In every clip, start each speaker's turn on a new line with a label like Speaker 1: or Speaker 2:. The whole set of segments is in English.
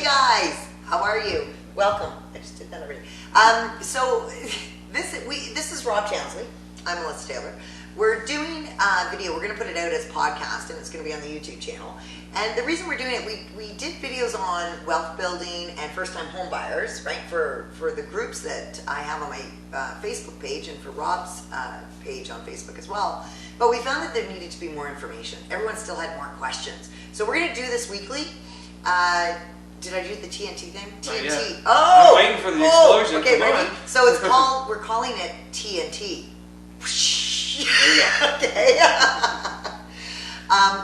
Speaker 1: guys, how are you? Welcome. I just did that already. So this is Rob Townsley. I'm Melissa Taylor. We're doing a video. We're going to put it out as a podcast, and it's going to be on the YouTube channel. And the reason we're doing it, we did videos on wealth building and first-time home buyers, right? For the groups that I have on my Facebook page and for Rob's page on Facebook as well. But we found that there needed to be more information. Everyone still had more questions. So we're going to do this weekly. Did I do the TNT thing? TNT.
Speaker 2: Oh! I'm waiting for the explosion.
Speaker 1: Okay,
Speaker 2: Come
Speaker 1: ready?
Speaker 2: on.
Speaker 1: So it's called, we're calling it TNT.
Speaker 2: There you go.
Speaker 1: Okay.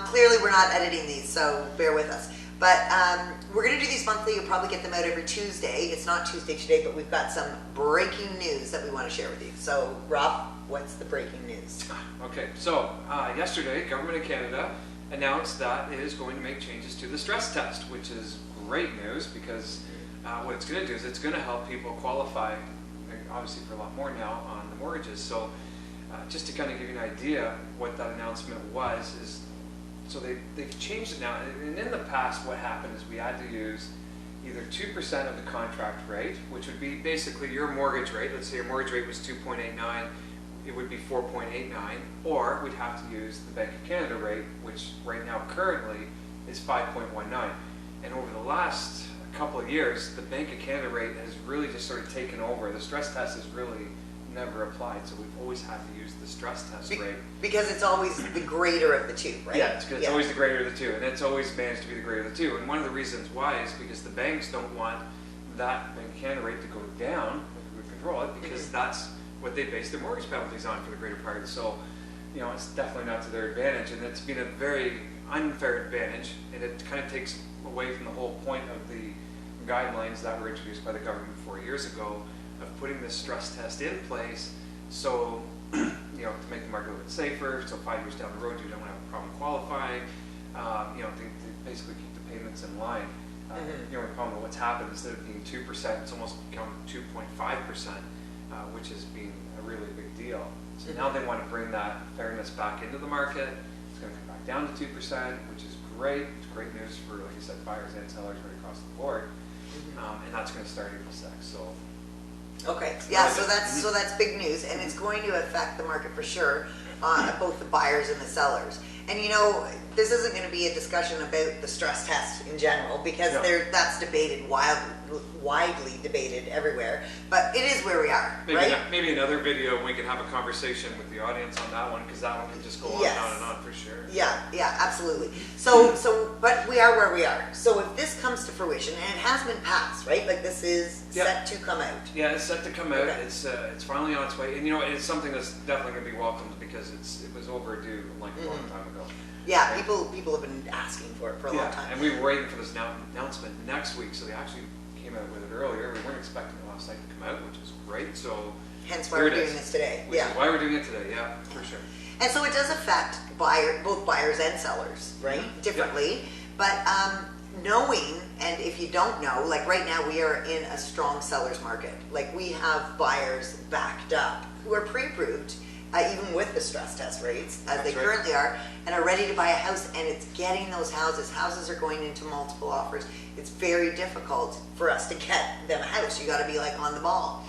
Speaker 1: Clearly we're not editing these, so bear with us. But we're going to do these monthly. You'll probably get them out every Tuesday. It's not Tuesday today, but we've got some breaking news that we want to share with you. So, Rob, what's the breaking news?
Speaker 2: Okay, so yesterday, Government of Canada announced that it is going to make changes to the stress test, which is great news because what it's going to do is it's going to help people qualify, obviously for a lot more now on the mortgages. So just to kind of give you an idea what that announcement was, is so they've changed it now. And in the past, what happened is we had to use either 2% of the contract rate, which would be basically your mortgage rate. Let's say your mortgage rate was 2.89, it would be 4.89, or we'd have to use the Bank of Canada rate, which right now currently is 5.19. And over the last couple of years, the Bank of Canada rate has really just sort of taken over. The stress test is really never applied, so we've always had to use the stress test rate.
Speaker 1: Because it's always the greater of the two, right?
Speaker 2: Yeah, it's always the greater of the two, and it's always managed to be the greater of the two. And one of the reasons why is because the banks don't want that Bank of Canada rate to go down, we control it, because that's what they base their mortgage penalties on for the greater part. So, you know, it's definitely not to their advantage, and it's been a very unfair advantage, and it kind of takes away from the whole point of the guidelines that were introduced by the government 4 years ago of putting this stress test in place, so you know, to make the market a little bit safer, so 5 years down the road you don't have a problem qualifying, you know, to basically keep the payments in line. You know, the problem with what's happened, instead of being 2%, it's almost become 2.5%, which has been a really big deal. So now they want to bring that fairness back into the market. It's going to come back down to 2%, which is great. It's great news for, like I said, buyers and sellers right across the board. And that's going to start April 6th. So.
Speaker 1: Okay, yeah, so that's big news, and it's going to affect the market for sure, both the buyers and the sellers. And you know, this isn't going to be a discussion about the stress test in general, because that's debated, widely debated everywhere, but it is where we are, right?
Speaker 2: Maybe another video we can have a conversation with the audience on that one, because that one can just go on and on for sure.
Speaker 1: Yeah, absolutely. So, but we are where we are. So if this comes to fruition, and it has been passed, right? Like this is set to come out.
Speaker 2: Yeah, it's set to come out. Okay. It's finally on its way, and you know, it's something that's definitely going to be welcomed because it was overdue like a long time ago.
Speaker 1: Yeah, right? People have been asking for it for a long time.
Speaker 2: And we were waiting for this announcement next week, so they actually came out with it earlier. We weren't expecting it last night to come out, which is great. So
Speaker 1: hence why we're doing this today.
Speaker 2: Which is why we're doing it today. Yeah, for sure.
Speaker 1: And so it does affect both buyers and sellers, right? Differently. But knowing, and if you don't know, like right now we are in a strong seller's market. Like we have buyers backed up who are pre-approved, even with the stress test rates, as they currently are, and are ready to buy a house, and it's getting those houses. Houses are going into multiple offers. It's very difficult for us to get them a house. You got to be like on the ball.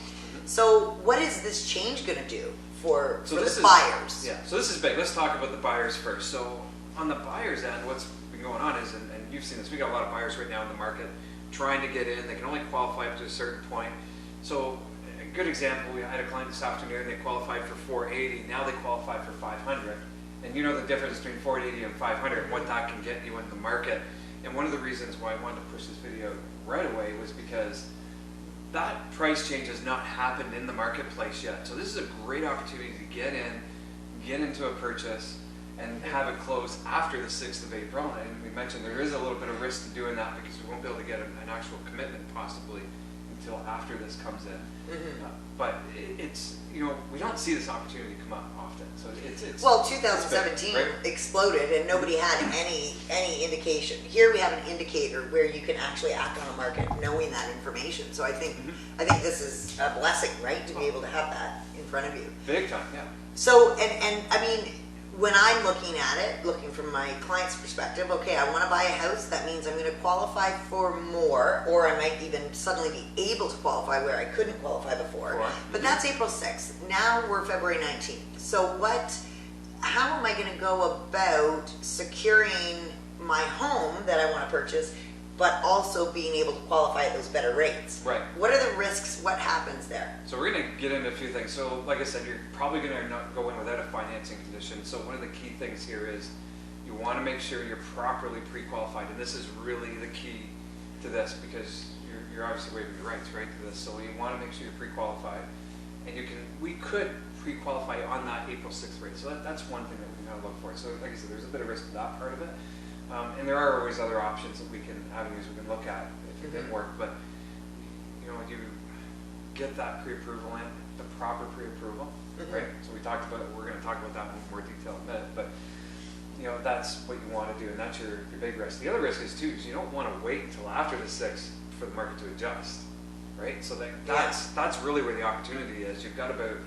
Speaker 1: So what is this change going to do for the buyers?
Speaker 2: Yeah, so this is big. Let's talk about the buyers first. So on the buyers end, what's been going on is, and you've seen this, we got a lot of buyers right now in the market trying to get in. They can only qualify up to a certain point. So a good example, we had a client this afternoon, they qualified for 480, now they qualify for 500. And you know the difference between 480 and 500, what that can get you in the market. And one of the reasons why I wanted to push this video right away was because that price change has not happened in the marketplace yet. So this is a great opportunity to get into a purchase, and have it close after the 6th of April. And we mentioned there is a little bit of risk to doing that because we won't be able to get an actual commitment possibly until after this comes in. But it's, you know, we don't see this opportunity come up often. So it's
Speaker 1: well, 2017 exploded and nobody had any indication. Here we have an indicator where you can actually act on a market knowing that information. So I think this is a blessing, right, to be able to have that in front of you.
Speaker 2: Big time, yeah.
Speaker 1: So and I mean, when I'm looking at it, looking from my client's perspective, okay, I want to buy a house. That means I'm going to qualify for more, or I might even suddenly be able to qualify where I couldn't qualify before.
Speaker 2: Sure.
Speaker 1: But that's April 6th. Now we're February 19th. So how am I going to go about securing my home that I want to purchase, but also being able to qualify at those better rates?
Speaker 2: Right.
Speaker 1: What are the risks? What happens there?
Speaker 2: So we're going to get into a few things. So like I said, you're probably going to not go in without a financing condition. So one of the key things here is you want to make sure you're properly pre-qualified. And this is really the key to this, because you're obviously waiving your rights, right, to this. So you want to make sure you're pre-qualified. And we could pre-qualify on that April 6th rate. So that's one thing that we can kind of look for. So like I said, there's a bit of risk to that part of it. And there are always other options that avenues we can look at if it didn't work. But, you get that pre-approval in, the proper pre-approval, right? So we're going to talk about that in more detail in a minute. But, that's what you want to do, and that's your big risk. The other risk is you don't want to wait until after the 6th for the market to adjust, right? So that's really where the opportunity is. You've got about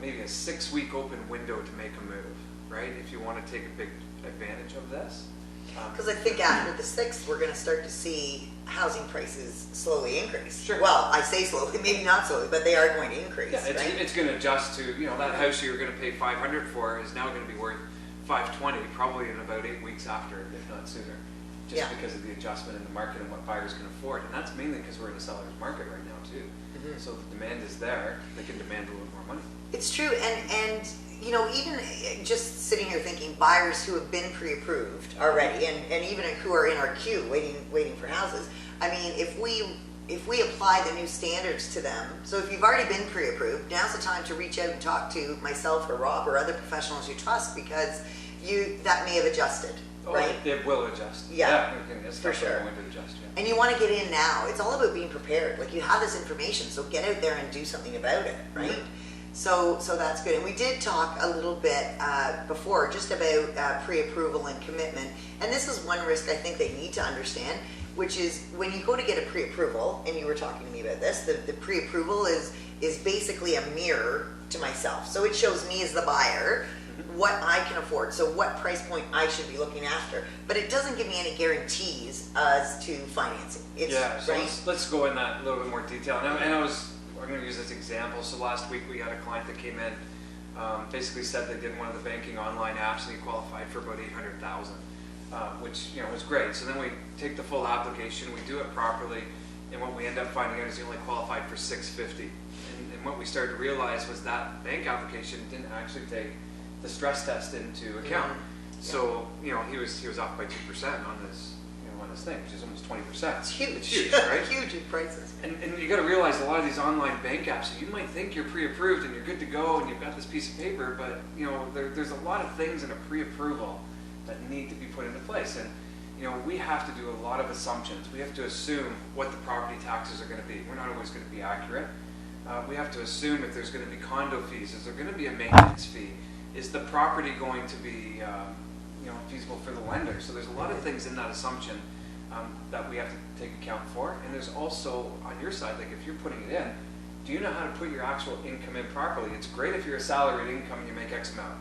Speaker 2: maybe a 6-week open window to make a move, right? If you want to take a big advantage of this.
Speaker 1: Because I think after the 6th, we're going to start to see housing prices slowly increase.
Speaker 2: Sure.
Speaker 1: Well, I say slowly, maybe not slowly, but they are going to increase.
Speaker 2: Yeah, it's going to adjust to, that house you were going to pay $500 for is now going to be worth $520, probably in about 8 weeks after, if not sooner, just because of the adjustment in the market and what buyers can afford. And that's mainly because we're in a seller's market right now too. So the demand is there; they can demand a little more money.
Speaker 1: It's true, and even just sitting here thinking, buyers who have been pre-approved already, and even who are in our queue waiting for houses. I mean, if we apply the new standards to them, so if you've already been pre-approved, now's the time to reach out and talk to myself or Rob or other professionals you trust, because that may have adjusted. Right?
Speaker 2: It will adjust.
Speaker 1: Yeah,
Speaker 2: it's
Speaker 1: for sure.
Speaker 2: Going to adjust, yeah.
Speaker 1: And you want to get in now. It's all about being prepared. Like, you have this information, so get out there and do something about it, right? So that's good. And we did talk a little bit before just about pre-approval and commitment. And this is one risk I think they need to understand, which is when you go to get a pre-approval, and you were talking to me about this, the pre-approval is basically a mirror to myself. So it shows me as the buyer what I can afford, so what price point I should be looking after. But it doesn't give me any guarantees as to financing.
Speaker 2: So let's go in that a little bit more detail. And I'm going to use this example. So last week we had a client that came in, basically said they did one of the banking online apps and he qualified for about $800,000, which was great. So then we take the full application, we do it properly, and what we end up finding out is he only qualified for $650. And what we started to realize was that bank application didn't actually take the stress test into account. So he was off by 2% on this thing, which is almost 20%.
Speaker 1: It's huge.
Speaker 2: It's huge, right?
Speaker 1: Huge in prices.
Speaker 2: And you got to realize a lot of these online bank apps, you might think you're pre-approved and you're good to go and you've got this piece of paper, but there's a lot of things in a pre-approval that need to be put into place. And we have to do a lot of assumptions. We have to assume what the property taxes are going to be. We're not always going to be accurate. We have to assume if there's going to be condo fees, is there going to be a maintenance fee? Is the property going to be feasible for the lender? So there's a lot of things in that assumption that we have to take account for. And there's also, on your side, like if you're putting it in, do you know how to put your actual income in properly? It's great if you're a salaried income and you make X amount.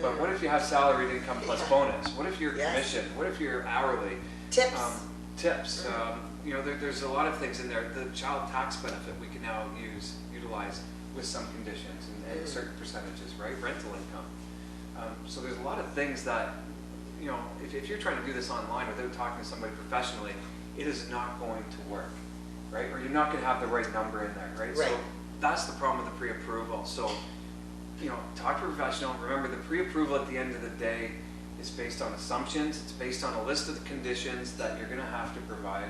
Speaker 2: But what if you have salaried income plus bonus? What if you're commission? What if you're hourly?
Speaker 1: Tips.
Speaker 2: There's a lot of things in there. The child tax benefit we can now utilize with some conditions and certain percentages, right? Rental income. So there's a lot of things that, if you're trying to do this online without talking to somebody professionally, it is not going to work, right? Or you're not going to have the right number in there, right? So that's the problem with the pre-approval. So, talk to a professional. Remember, the pre-approval at the end of the day is based on assumptions. It's based on a list of the conditions that you're going to have to provide.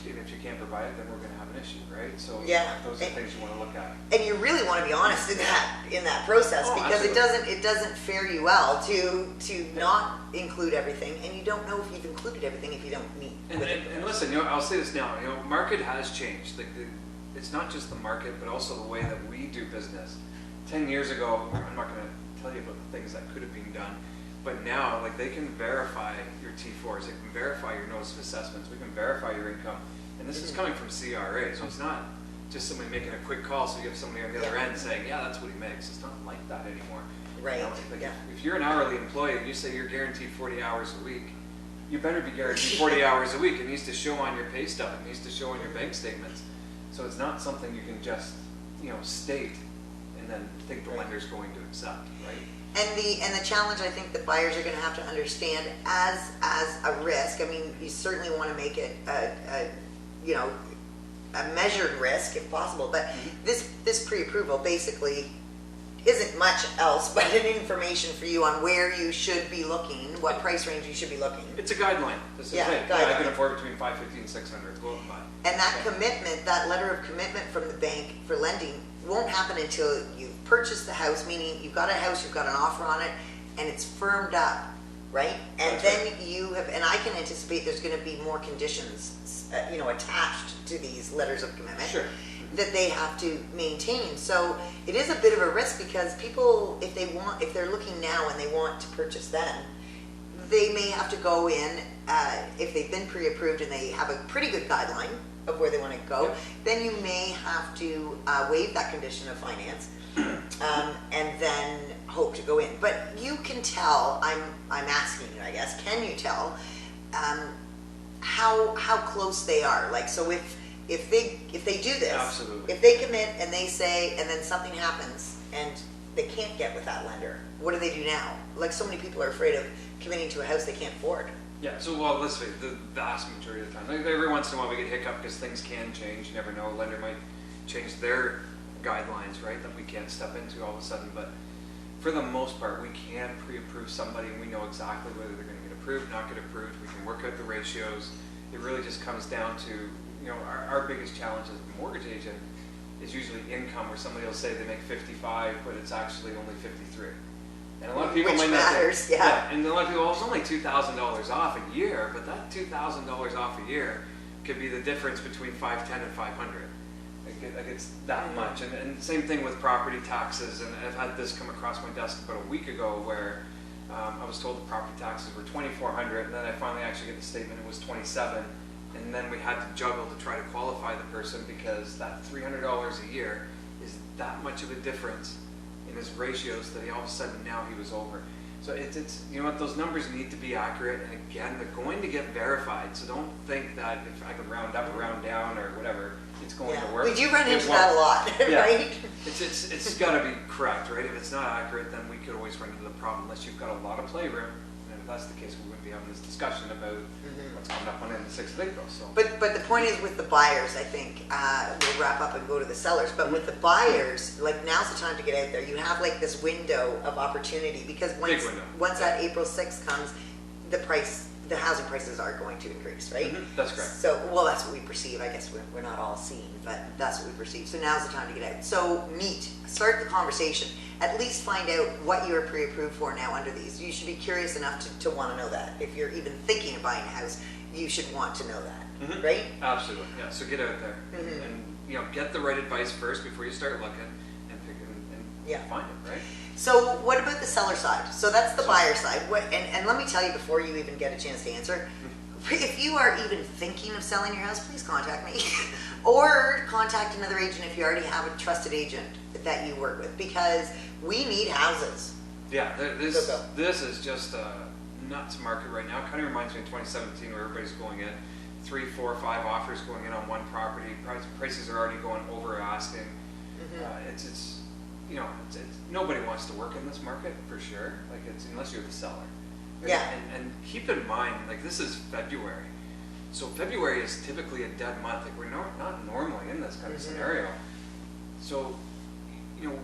Speaker 2: And if you can't provide it, then we're going to have an issue, right? So those are things you want to look at.
Speaker 1: And you really want to be honest in that process, because
Speaker 2: absolutely.
Speaker 1: it doesn't fare you well to not include everything, and you don't know if you've included everything if you don't meet.
Speaker 2: And listen, I'll say this now. Market has changed. It's not just the market, but also the way that we do business. 10 years ago, I'm not going to tell you about the things that could have been done. But now, they can verify your T4s, they can verify your notice of assessments, we can verify your income, and this is coming from CRA, so it's not just somebody making a quick call, so you have somebody on the other end saying, yeah, that's what he makes. It's not like that anymore.
Speaker 1: Right.
Speaker 2: You know, like
Speaker 1: Yeah.
Speaker 2: if you're an hourly employee and you say you're guaranteed 40 hours a week, you better be guaranteed 40 hours a week. It needs to show on your pay stub. It needs to show on your bank statements. So it's not something you can just, state and then think the lender's going to accept, right?
Speaker 1: And the challenge I think that buyers are going to have to understand as a risk. I mean, you certainly want to make it a measured risk if possible. But this pre-approval basically isn't much else but an information for you on where you should be looking, what price range you should be looking.
Speaker 2: It's a guideline. This is
Speaker 1: Guideline.
Speaker 2: I can afford between 550 and 600. Go out and buy.
Speaker 1: And that commitment, that letter of commitment from the bank for lending won't happen until you've purchased the house, meaning you've got a house, you've got an offer on it, and it's firmed up, right? And
Speaker 2: That's
Speaker 1: then
Speaker 2: right.
Speaker 1: you have, and I can anticipate there's going to be more conditions, attached to these letters of commitment.
Speaker 2: Sure.
Speaker 1: That they have to maintain. So it is a bit of a risk because people, if they're looking now and they want to purchase then, they may have to go in, if they've been pre-approved and they have a pretty good guideline of where they want to go,
Speaker 2: Yep.
Speaker 1: then you may have to waive that condition of finance and then hope to go in. But you can tell, I'm asking you, I guess, can you tell how close they are? Like, so if they do this,
Speaker 2: Absolutely.
Speaker 1: if they commit and they say, and then something happens and they can't get with that lender, what do they do now? Like, so many people are afraid of committing to a house they can't afford.
Speaker 2: Yeah, so well, let's face it, the vast majority of the time, like every once in a while we get hiccup because things can change. You never know, a lender might change their guidelines, right, that we can't step into all of a sudden. But for the most part, we can pre-approve somebody and we know exactly whether they're going to get approved, not get approved. We can work out the ratios. It really just comes down to, our biggest challenge as a mortgage agent is usually income, where somebody will say they make 55, but it's actually only 53. And a lot of people
Speaker 1: Which
Speaker 2: might not
Speaker 1: matters,
Speaker 2: think,
Speaker 1: yeah.
Speaker 2: And a lot of people, it's only $2,000 off a year, but that $2,000 off a year could be the difference between 510 and 500. Like it's that much. And same thing with property taxes. And I've had this come across my desk about a week ago where I was told the property taxes were $2,400, and then I finally actually get the statement it was $27. And then we had to juggle to try to qualify the person because that $300 a year is that much of a difference in his ratios that he all of a sudden now he was over. So it's those numbers need to be accurate, and again, they're going to get verified. So don't think that if I can round up or round down or whatever, it's going to work.
Speaker 1: We do run
Speaker 2: It
Speaker 1: into
Speaker 2: won't.
Speaker 1: that a lot,
Speaker 2: Yeah.
Speaker 1: right?
Speaker 2: It's got to be correct, right? If it's not accurate, then we could always run into the problem unless you've got a lot of playroom. And if that's the case, we wouldn't be having this discussion about what's coming up on the 6th of April. So.
Speaker 1: But the point is with the buyers, I think, we'll wrap up and go to the sellers, but with the buyers, like, now's the time to get out there. You have like this window of opportunity because once that April 6th comes, the housing prices are going to increase, right?
Speaker 2: That's correct.
Speaker 1: So, well, that's what we perceive. I guess we're not all seeing, but that's what we perceive. So now's the time to get out. So start the conversation. At least find out what you're pre-approved for now under these. You should be curious enough to want to know that. If you're even thinking of buying a house, you should want to know that, right?
Speaker 2: Absolutely, yeah. So get out there and get the right advice first before you start looking and pick and find it, right?
Speaker 1: So what about the seller side? So that's the buyer side. And let me tell you before you even get a chance to answer, if you are even thinking of selling your house, please contact me. Or contact another agent if you already have a trusted agent that you work with, because we need houses.
Speaker 2: Yeah, this is just a nuts market right now. It kind of reminds me of 2017 where everybody's going in, 3, 4, 5 offers going in on one property. Prices are already going over asking. It's nobody wants to work in this market for sure. Like unless you're the seller.
Speaker 1: Yeah.
Speaker 2: And keep in mind, like this is February, so February is typically a dead month. Like we're not normally in this kind of scenario. So,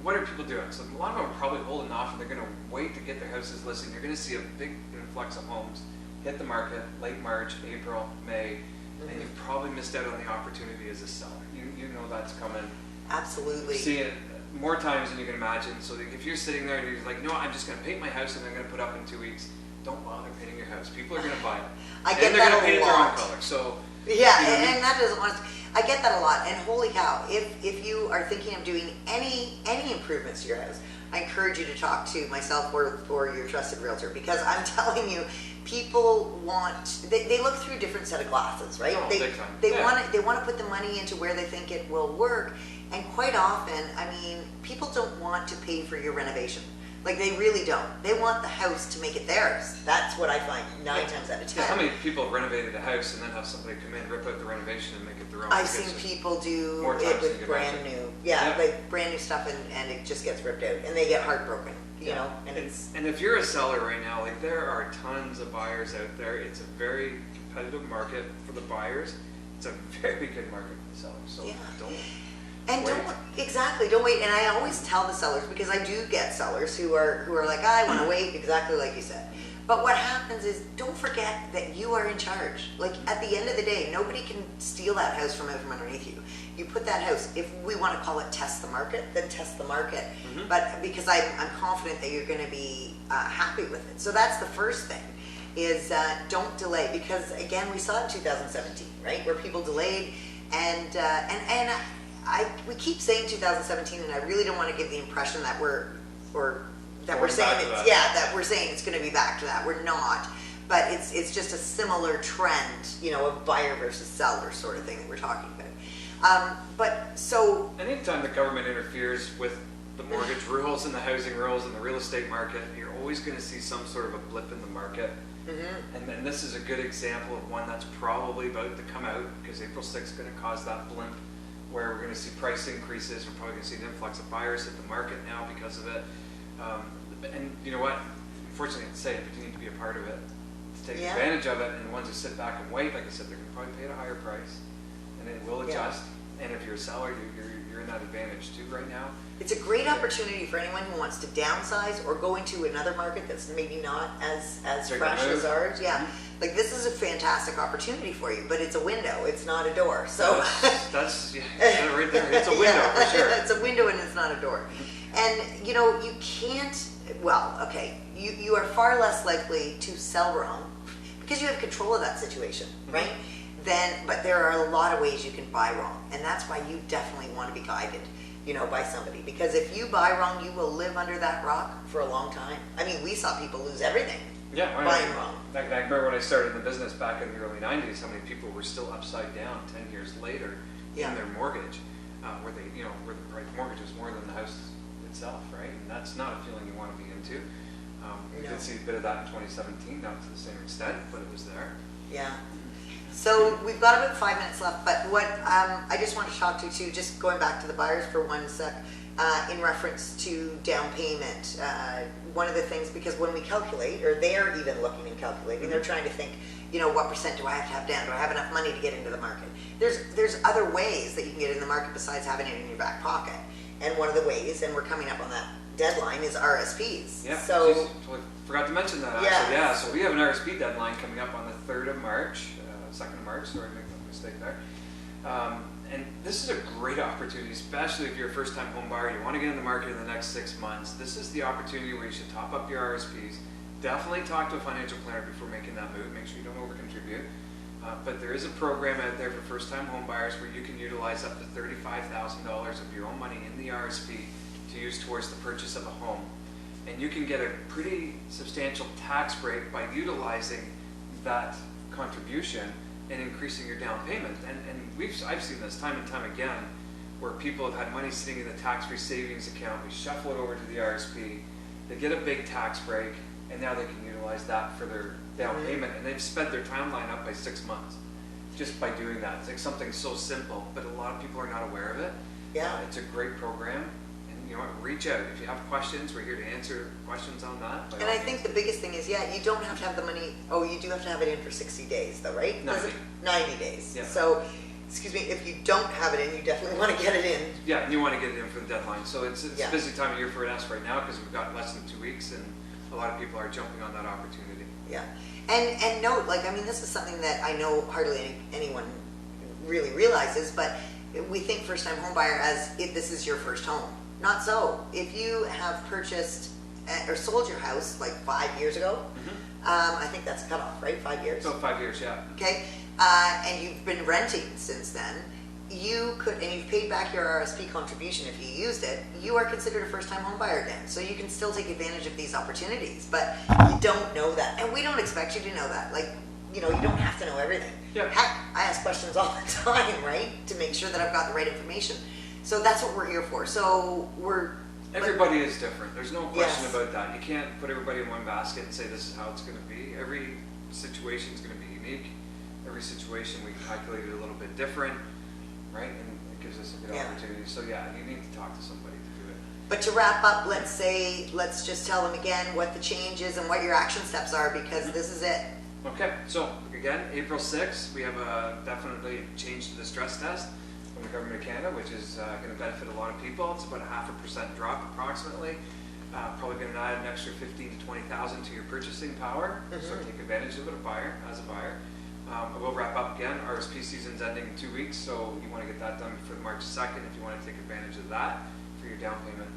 Speaker 2: what are people doing? So a lot of them are probably holding off, and they're going to wait to get their houses listed. You're going to see a big influx of homes hit the market late March, April, May, and you've probably missed out on the opportunity as a seller. You know that's coming.
Speaker 1: Absolutely.
Speaker 2: You see it more times than you can imagine. So if you're sitting there and you're like, no, I'm just going to paint my house and I'm going to put up in 2 weeks, don't bother painting your house. People are going to buy it.
Speaker 1: I get
Speaker 2: and they're
Speaker 1: that
Speaker 2: going to paint it their own
Speaker 1: lot.
Speaker 2: color. So
Speaker 1: Yeah,
Speaker 2: you know what I mean?
Speaker 1: and that doesn't want to. I get that a lot. And holy cow, if you are thinking of doing any improvements to your house, I encourage you to talk to myself or your trusted realtor, because I'm telling you, people want, they look through a different set of glasses, right?
Speaker 2: Oh, big time.
Speaker 1: They want to put the money into where they think it will work. And quite often, I mean, people don't want to pay for your renovation. Like, they really don't. They want the house to make it theirs. That's what I find 9 times out of 10.
Speaker 2: Yeah, how many people have renovated a house and then have somebody come in, rip out the renovation and make it their own?
Speaker 1: I've seen people do it with brand new. Yeah, like brand new stuff, and it just gets ripped out. And they get heartbroken, you know?
Speaker 2: And if you're a seller right now, like, there are tons of buyers out there. It's a very competitive market for the buyers. It's a very good market for the sellers. So don't wait. And I always tell the sellers, because I do get sellers who are like, I want to wait, exactly like you said. But what happens is, don't forget that you are in charge. Like, at the end of the day, nobody can steal that house from underneath you. You put that house, if we want to call it test the market, then test the market. But because I'm confident that you're going to be happy with it. So that's the first thing, is don't delay. Because again, we saw it in 2017, right? Where people delayed, and we keep saying 2017, and I really don't want to give the impression that we're saying it's going to be back to that. We're not, but it's just a similar trend, you know, of buyer versus seller sort of thing that we're talking about. But so anytime the government interferes with the mortgage rules and the housing rules and the real estate market, you're always going to see some sort of a blip in the market. And then this is a good example of one that's probably about to come out, because April 6th is going to cause that blimp, where we're going to see price increases. We're probably going to see an influx of buyers hit the market now because of it. And you know what? Unfortunately, I'd say, but you need to be a part of it to take advantage of it. And the ones who sit back and wait, like I said, they're going to probably pay at a higher price, and it will adjust. And if you're a seller, you're in that advantage too right now.
Speaker 1: It's a great opportunity for anyone who wants to downsize or go into another market that's maybe not as fresh as ours. Like, this is a fantastic opportunity for you, but it's a window, it's not a door. So
Speaker 2: that's right there. It's a window for sure.
Speaker 1: It's a window and it's not a door. And you know, you can't. Well, okay, you are far less likely to sell wrong because you have control of that situation, right? But there are a lot of ways you can buy wrong, and that's why you definitely want to be guided, you know, by somebody. Because if you buy wrong, you will live under that rock for a long time. I mean, we saw people lose everything. Buying wrong.
Speaker 2: I remember when I started in the business back in the early 90s, how many people were still upside down 10 years later in their mortgage, where the mortgage was more than the house itself, right? And that's not a feeling you want to be into. We did see a bit of that in 2017, not to the same extent, but it was there.
Speaker 1: Yeah. So we've got about 5 minutes left, but what I just want to talk to too, just going back to the buyers for 1 sec, in reference to down payment. One of the things, because when we calculate, or they're even looking and calculating, they're trying to think, you know, what percent do I have to have down? Do I have enough money to get into the market? There's other ways that you can get in the market besides having it in your back pocket. And one of the ways, and we're coming up on that deadline, is RSPs.
Speaker 2: Yeah,
Speaker 1: so
Speaker 2: totally forgot to mention that actually. Yeah, so we have an RSP deadline coming up on the 3rd of March, 2nd of March, sorry, I made a mistake there. And this is a great opportunity, especially if you're a first-time home buyer, you want to get in the market in the next 6 months. This is the opportunity where you should top up your RSPs. Definitely talk to a financial planner before making that move. Make sure you don't over-contribute. But there is a program out there for first-time home buyers where you can utilize up to $35,000 of your own money in the RSP to use towards the purchase of a home. And you can get a pretty substantial tax break by utilizing that contribution and increasing your down payment. And I've seen this time and time again, where people have had money sitting in the tax-free savings account. We shuffle it over to the RSP. They get a big tax break, and now they can utilize that for their down payment. And they've sped their timeline up by 6 months just by doing that. It's like something so simple, but a lot of people are not aware of it.
Speaker 1: Yeah,
Speaker 2: it's a great program. You know, reach out if you have questions. We're here to answer questions on that.
Speaker 1: And I think the biggest thing is, you don't have to have the money. Oh, you do have to have it in for 60 days, though, right? 90 days.
Speaker 2: Yeah.
Speaker 1: So, excuse me, if you don't have it in, you definitely want to get it in.
Speaker 2: Yeah, and you want to get it in for the deadline. So it's a busy time of year for us right now because we've got less than 2 weeks, and a lot of people are jumping on that opportunity.
Speaker 1: Yeah, and note, like, I mean, this is something that I know hardly anyone really realizes, but we think first-time home buyer as if this is your first home. Not so. If you have purchased or sold your house like 5 years ago, I think that's a cutoff, right? 5 years?
Speaker 2: So 5 years, yeah.
Speaker 1: Okay. And you've been renting since then, you could, and you've paid back your RSP contribution if you used it, you are considered a first-time home buyer again. So you can still take advantage of these opportunities, but you don't know that. And we don't expect you to know that. Like, you know, you don't have to know everything.
Speaker 2: Yeah.
Speaker 1: Heck, I ask questions all the time, right? To make sure that I've got the right information. So that's what we're here for. So
Speaker 2: everybody is different. There's no question
Speaker 1: Yes.
Speaker 2: about that. You can't put everybody in one basket and say this is how it's going to be. Every situation is going to be unique. Every situation we calculate it a little bit different, right? And it gives us a good opportunity. So yeah, you need to talk to somebody to do it.
Speaker 1: But to wrap up, let's just tell them again what the change is and what your action steps are, because this is it.
Speaker 2: Okay, so again, April 6th, we have definitely changed to the stress test from the Government of Canada, which is going to benefit a lot of people. It's about a 0.5% drop approximately. Probably going to add an extra 15 to 20,000 to your purchasing power. So take advantage of it as a buyer. I will wrap up again. RSP season's ending in 2 weeks, so you want to get that done before March 2nd if you want to take advantage of that for your down payment.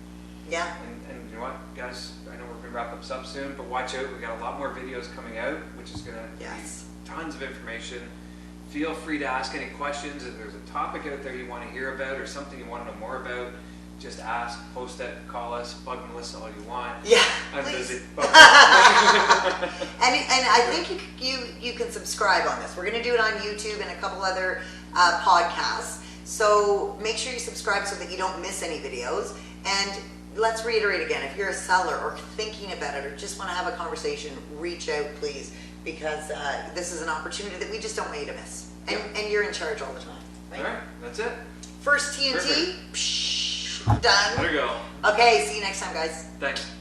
Speaker 1: Yeah.
Speaker 2: And you know what, guys, I know we're going to wrap up soon, but watch out. We got a lot more videos coming out, which is going to be tons of information. Feel free to ask any questions. If there's a topic out there you want to hear about or something you want to know more about, just ask, post it, call us, bug Melissa all you want.
Speaker 1: Yeah,
Speaker 2: I'm
Speaker 1: please.
Speaker 2: busy.
Speaker 1: And I think you can subscribe on this. We're going to do it on YouTube and a couple other podcasts. So make sure you subscribe so that you don't miss any videos. And let's reiterate again, if you're a seller or thinking about it or just want to have a conversation, reach out, please, because this is an opportunity that we just don't want you to miss. And you're in charge all the time. Right?
Speaker 2: All right, that's it.
Speaker 1: First TNT, done.
Speaker 2: There you go.
Speaker 1: Okay, see you next time, guys.
Speaker 2: Thanks.